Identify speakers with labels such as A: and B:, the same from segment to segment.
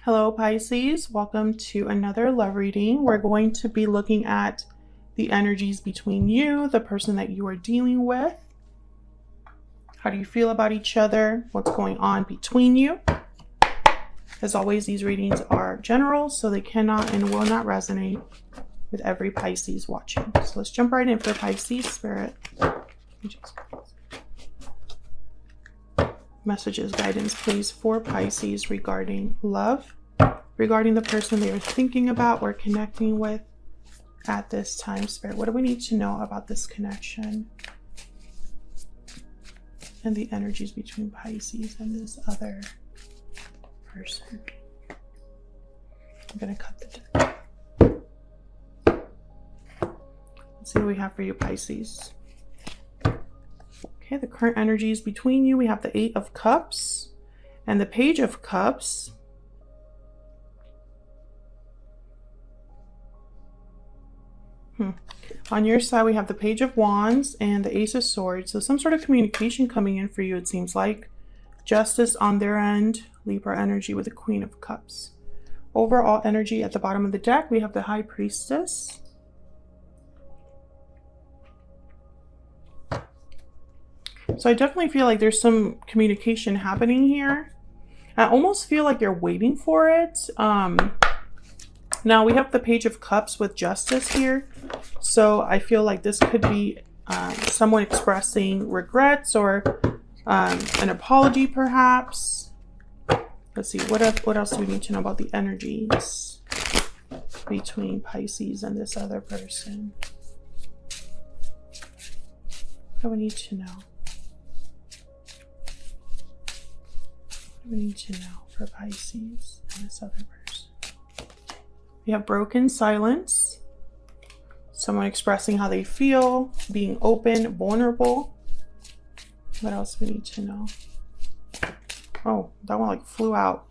A: Hello Pisces, welcome to another love reading. We're going to be looking at the energies between you, the person that you are dealing with. How do you feel about each other? What's going on between you? As always, these readings are general, so they cannot and will not resonate with every Pisces watching. So let's jump right in for Pisces Spirit. Messages, guidance, please, for Pisces regarding love, regarding the person they are thinking about or connecting with at this time. Spirit, what do we need to know about this connection and the energies between Pisces and this other person? I'm going to cut the deck. Let's see what we have for you, Pisces. Okay, the current energies between you. We have the Eight of Cups and the Page of Cups. On your side, we have the Page of Wands and the Ace of Swords. So some sort of communication coming in for you, it seems like. Justice on their end. Libra energy with the Queen of Cups. Overall energy at the bottom of the deck, we have the High Priestess. So I definitely feel like there's some communication happening here. I almost feel like you're waiting for it. Now we have the Page of Cups with Justice here. So I feel like this could be someone expressing regrets or an apology perhaps. Let's see, what else do we need to know about the energies between Pisces and this other person? What do we need to know? We need to know for Pisces and this other person. We have broken silence. Someone expressing how they feel, being open, vulnerable. What else we need to know? Oh, that one like flew out.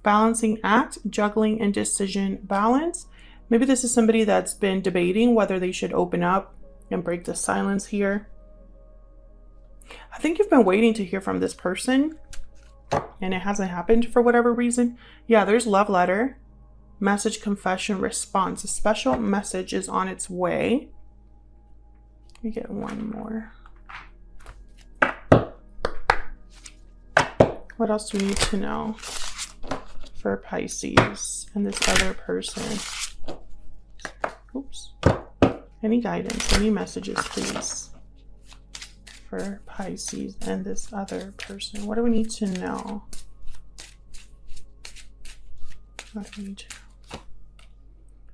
A: Balancing act, juggling, indecision, balance. Maybe this is somebody that's been debating whether they should open up and break the silence here. I think you've been waiting to hear from this person, and it hasn't happened for whatever reason. Yeah, there's love letter, message, confession, response. A special message is on its way. Let me get one more. What else do we need to know for Pisces and this other person? Oops. Any guidance, any messages, please, for Pisces and this other person? What do we need to know? What do we need to know?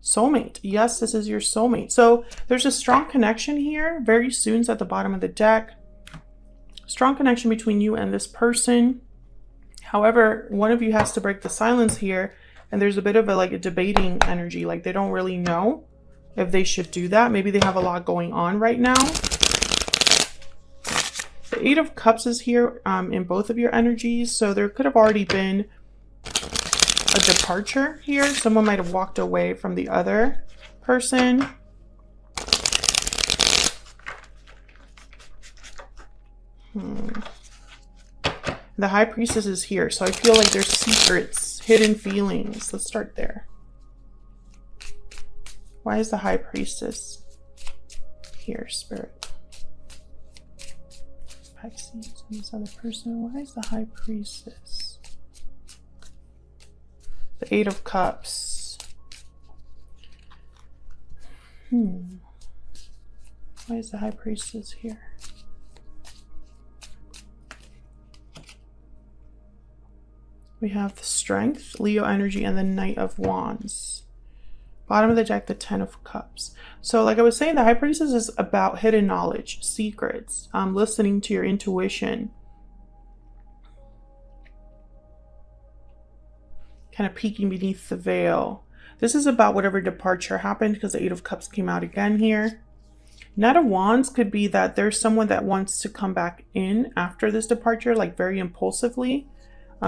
A: Soulmate. Yes, this is your soulmate. So there's a strong connection here. Very soon's at the bottom of the deck. Strong connection between you and this person. However, one of you has to break the silence here, and there's a bit of a debating energy. Like they don't really know if they should do that. Maybe they have a lot going on right now. The Eight of Cups is here in both of your energies. So there could have already been a departure here. Someone might have walked away from the other person. The High Priestess is here. So I feel like there's secrets, hidden feelings. Let's start there. Why is the High Priestess here, Spirit? Pisces and this other person. Why is the High Priestess? The Eight of Cups. Why is the High Priestess here? We have the Strength, Leo energy, and the Knight of Wands. Bottom of the deck, the Ten of Cups. So like I was saying, the High Priestess is about hidden knowledge, secrets, listening to your intuition. Kind of peeking beneath the veil. This is about whatever departure happened because the Eight of Cups came out again here. Knight of Wands could be that there's someone that wants to come back in after this departure, like very impulsively,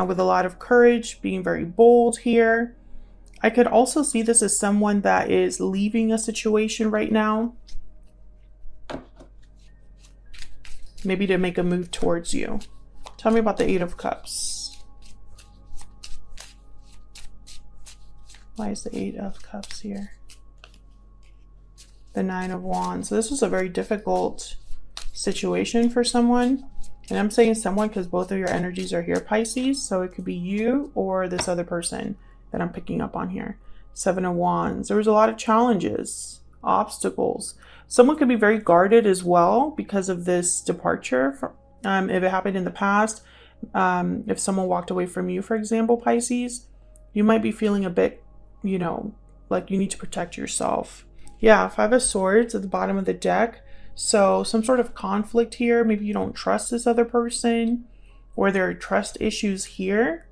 A: with a lot of courage, being very bold here. I could also see this as someone that is leaving a situation right now. Maybe to make a move towards you. Tell me about the Eight of Cups. Why is the 8 of Cups here? The 9 of Wands. So this was a very difficult situation for someone. And I'm saying someone because both of your energies are here, Pisces. So it could be you or this other person that I'm picking up on here. 7 of Wands. There was a lot of challenges, obstacles. Someone could be very guarded as well because of this departure. If it happened in the past, if someone walked away from you, for example, Pisces, you might be feeling a bit, you know, like you need to protect yourself. Yeah, 5 of Swords at the bottom of the deck. So some sort of conflict here. Maybe you don't trust this other person, or there are trust issues here.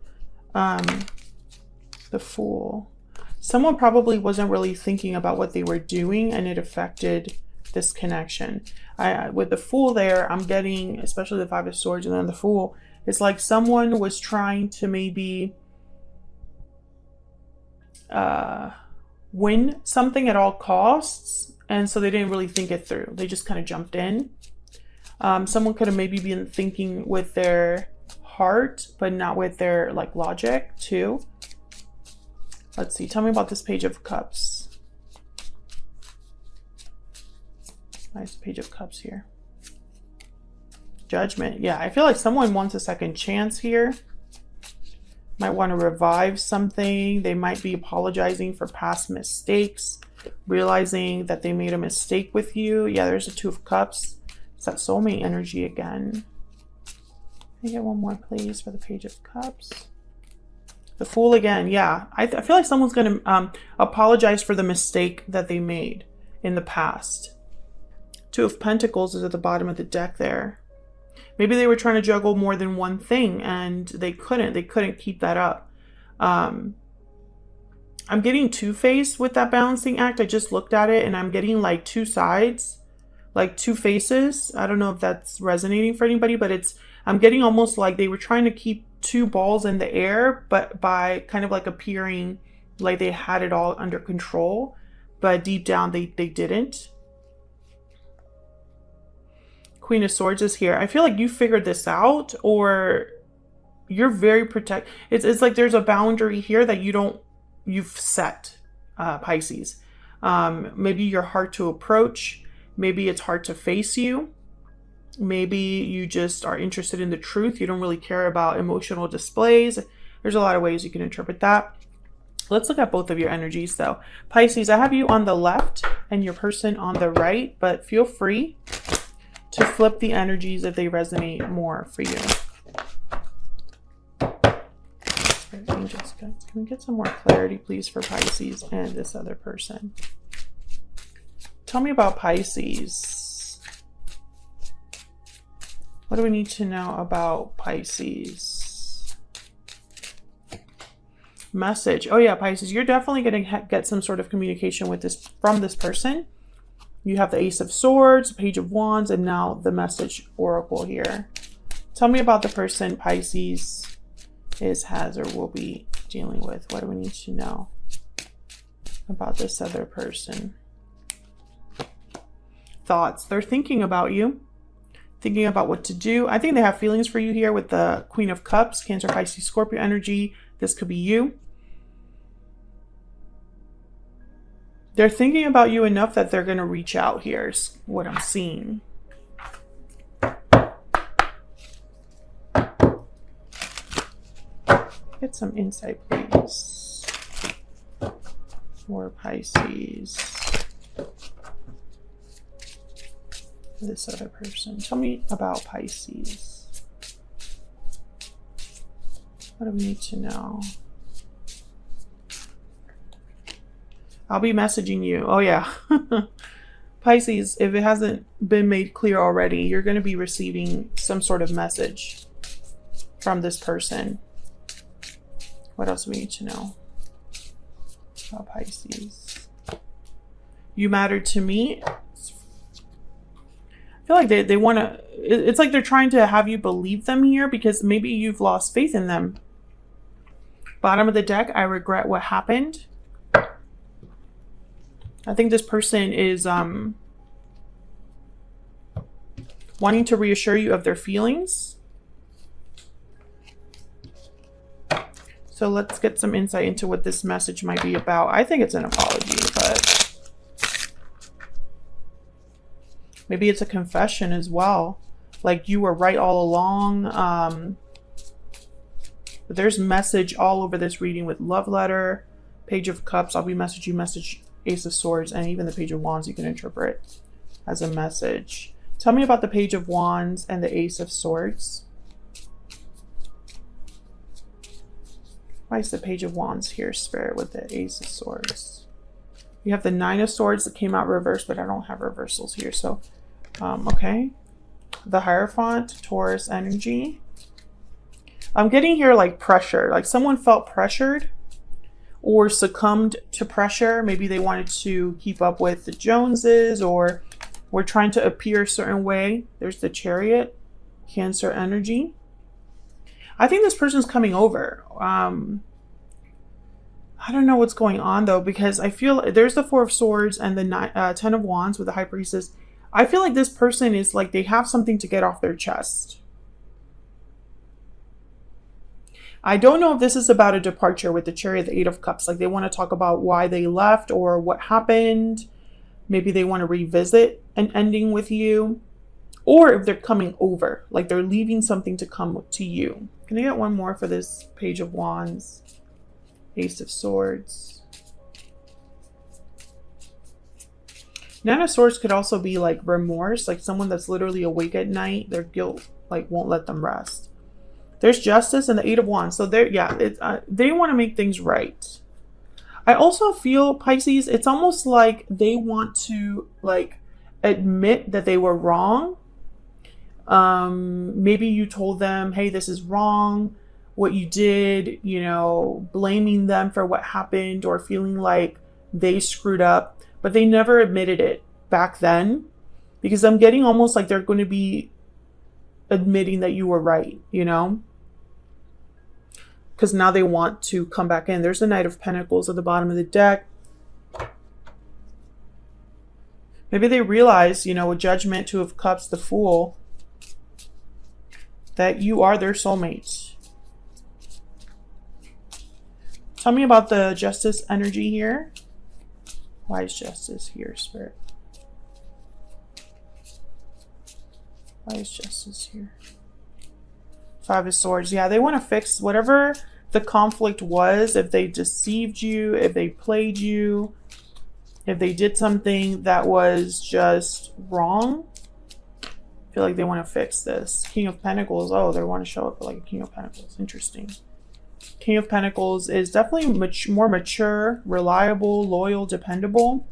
A: The Fool. Someone probably wasn't really thinking about what they were doing, and it affected this connection. With the Fool there, I'm getting, especially the 5 of Swords and then the Fool, it's like someone was trying to maybe win something at all costs, and so they didn't really think it through. They just kind of jumped in. Someone could have maybe been thinking with their heart, but not with their like logic too. Let's see. Tell me about this Page of Cups. Nice Page of Cups here. Judgment. Yeah, I feel like someone wants a second chance here. Might want to revive something. They might be apologizing for past mistakes, realizing that they made a mistake with you. Yeah, there's a 2 of Cups. It's that soulmate energy again. Can I get one more, please, for the Page of Cups? The Fool again. Yeah, I feel like someone's going to apologize for the mistake that they made in the past. 2 of Pentacles is at the bottom of the deck there. Maybe they were trying to juggle more than one thing and they couldn't keep that up. I'm getting two-faced with that balancing act. I just looked at it and I'm getting like 2 sides, like 2 faces. I don't know if that's resonating for anybody, but I'm getting almost like they were trying to keep 2 balls in the air, but by kind of like appearing like they had it all under control, but deep down they didn't. Queen of Swords is here. I feel like you figured this out, or you're very it's like there's a boundary here that you've set, Pisces. Maybe you're hard to approach. Maybe it's hard to face you. Maybe you just are interested in the truth. You don't really care about emotional displays. There's a lot of ways you can interpret that. Let's look at both of your energies though. Pisces, I have you on the left and your person on the right, but feel free to flip the energies if they resonate more for you. Angels, guys, can we get some more clarity, please, for Pisces and this other person? Tell me about Pisces. What do we need to know about Pisces? Message. Oh yeah, Pisces, you're definitely going to get some sort of communication with from this person. You have the Ace of Swords, Page of Wands, and now the Message Oracle here. Tell me about the person Pisces has, or will be dealing with. What do we need to know about this other person? Thoughts. They're thinking about you, thinking about what to do. I think they have feelings for you here with the Queen of Cups, Cancer, Pisces, Scorpio energy. This could be you. They're thinking about you enough that they're going to reach out here, is what I'm seeing. Get some insight, please, for Pisces. This other person. Tell me about Pisces. What do we need to know? I'll be messaging you. Oh yeah. Pisces, if it hasn't been made clear already, you're going to be receiving some sort of message from this person. What else do we need to know about Pisces? You matter to me. I feel like they want to, it's like they're trying to have you believe them here because maybe you've lost faith in them. Bottom of the deck, I regret what happened. I think this person is wanting to reassure you of their feelings. So let's get some insight into what this message might be about. I think it's an apology, but maybe it's a confession as well. Like you were right all along. But there's message all over this reading with love letter, Page of Cups. I'll be message you, message Ace of Swords, and even the Page of Wands you can interpret as a message. Tell me about the Page of Wands and the Ace of Swords. Why is the Page of Wands here, Spirit, with the Ace of Swords? You have the Nine of Swords that came out reversed, but I don't have reversals here. So, okay. The Hierophant, Taurus energy. I'm getting here like pressure. Like someone felt pressured or succumbed to pressure. Maybe they wanted to keep up with the Joneses or were trying to appear a certain way. There's the Chariot, Cancer energy. I think this person's coming over. I don't know what's going on though, because I feel there's the Four of Swords and the Ten of Wands with the High Priestess. I feel like this person is like they have something to get off their chest. I don't know if this is about a departure with the Chariot, the Eight of Cups. Like they want to talk about why they left or what happened. Maybe they want to revisit an ending with you. Or if they're coming over, like they're leaving something to come to you. Can I get one more for this Page of Wands? Ace of Swords. Nine of Swords could also be like remorse, like someone that's literally awake at night. Their guilt like won't let them rest. There's Justice and the Eight of Wands. So they're, yeah, they want to make things right. I also feel, Pisces, it's almost like they want to like admit that they were wrong. Maybe you told them, hey, this is wrong, what you did, you know, blaming them for what happened or feeling like they screwed up, but they never admitted it back then, because I'm getting almost like they're going to be admitting that you were right, you know, because now they want to come back in. There's the Knight of Pentacles at the bottom of the deck. Maybe they realize, you know, with Judgment, Two of Cups, the Fool, that you are their soulmate. Tell me about the Justice energy here. Why is Justice here, Spirit? Why is Justice here? Five of Swords. Yeah, they want to fix whatever the conflict was. If they deceived you, if they played you, if they did something that was just wrong, I feel like they want to fix this. King of Pentacles. Oh, they want to show up like a King of Pentacles. Interesting. King of Pentacles is definitely more mature, reliable, loyal, dependable.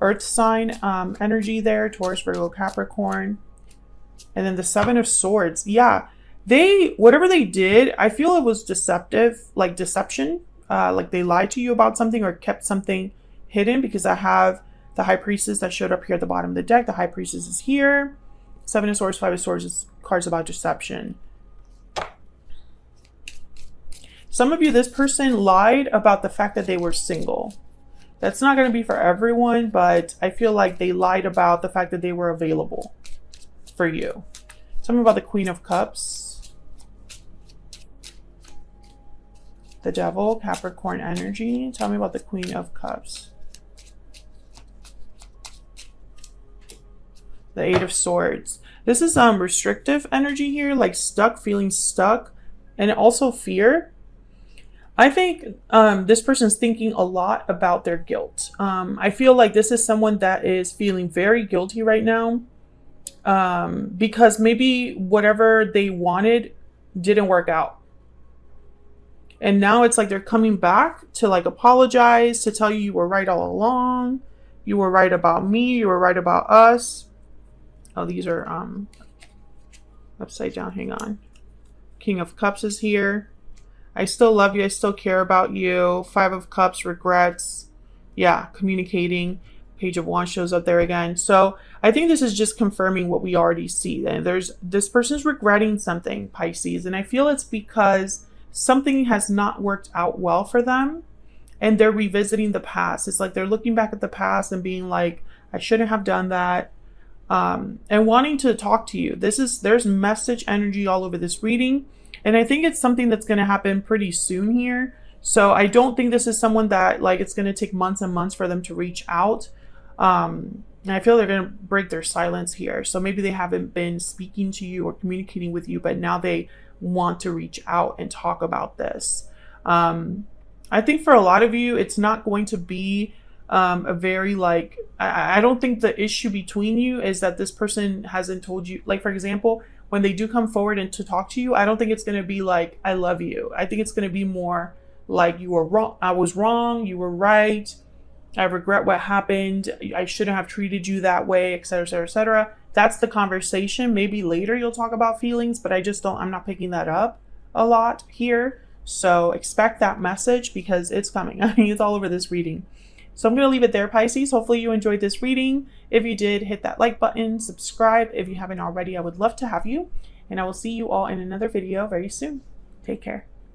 A: Earth sign energy there. Taurus, Virgo, Capricorn. And then the Seven of Swords. Yeah, whatever they did, I feel it was deceptive, like deception. Like they lied to you about something or kept something hidden, because I have the High Priestess that showed up here at the bottom of the deck. The High Priestess is here. Seven of Swords, Five of Swords is cards about deception. Some of you, this person lied about the fact that they were single. That's not going to be for everyone, but I feel like they lied about the fact that they were available for you. Tell me about the Queen of Cups. The Devil, Capricorn energy. Tell me about the Queen of Cups. The Eight of Swords. This is restrictive energy here, like stuck, feeling stuck, and also fear. I think this person's thinking a lot about their guilt. I feel like this is someone that is feeling very guilty right now, because maybe whatever they wanted didn't work out. And now it's like they're coming back to like apologize, to tell you you were right all along. You were right about me. You were right about us. Oh, these are upside down. Hang on. King of Cups is here. I still love you. I still care about you. Five of Cups, regrets. Yeah, communicating. Page of Wands shows up there again. So I think this is just confirming what we already see. This person's regretting something, Pisces. And I feel it's because something has not worked out well for them. And they're revisiting the past. It's like they're looking back at the past and being like, I shouldn't have done that. And wanting to talk to you. There's message energy all over this reading. And I think it's something that's going to happen pretty soon here. So I don't think this is someone that like it's going to take months and months for them to reach out. And I feel they're going to break their silence here. So maybe they haven't been speaking to you or communicating with you, but now they want to reach out and talk about this. I think for a lot of you, it's not going to be a very like, I don't think the issue between you is that this person hasn't told you, like, for example, when they do come forward and to talk to you, I don't think it's going to be like, I love you. I think it's going to be more like, you were wrong. I was wrong. You were right. I regret what happened. I shouldn't have treated you that way, etc., etc., etc. That's the conversation. Maybe later you'll talk about feelings, but I'm not picking that up a lot here. So expect that message because it's coming. I mean, it's all over this reading. So I'm going to leave it there, Pisces. Hopefully you enjoyed this reading. If you did, hit that like button, subscribe. If you haven't already, I would love to have you. And I will see you all in another video very soon. Take care.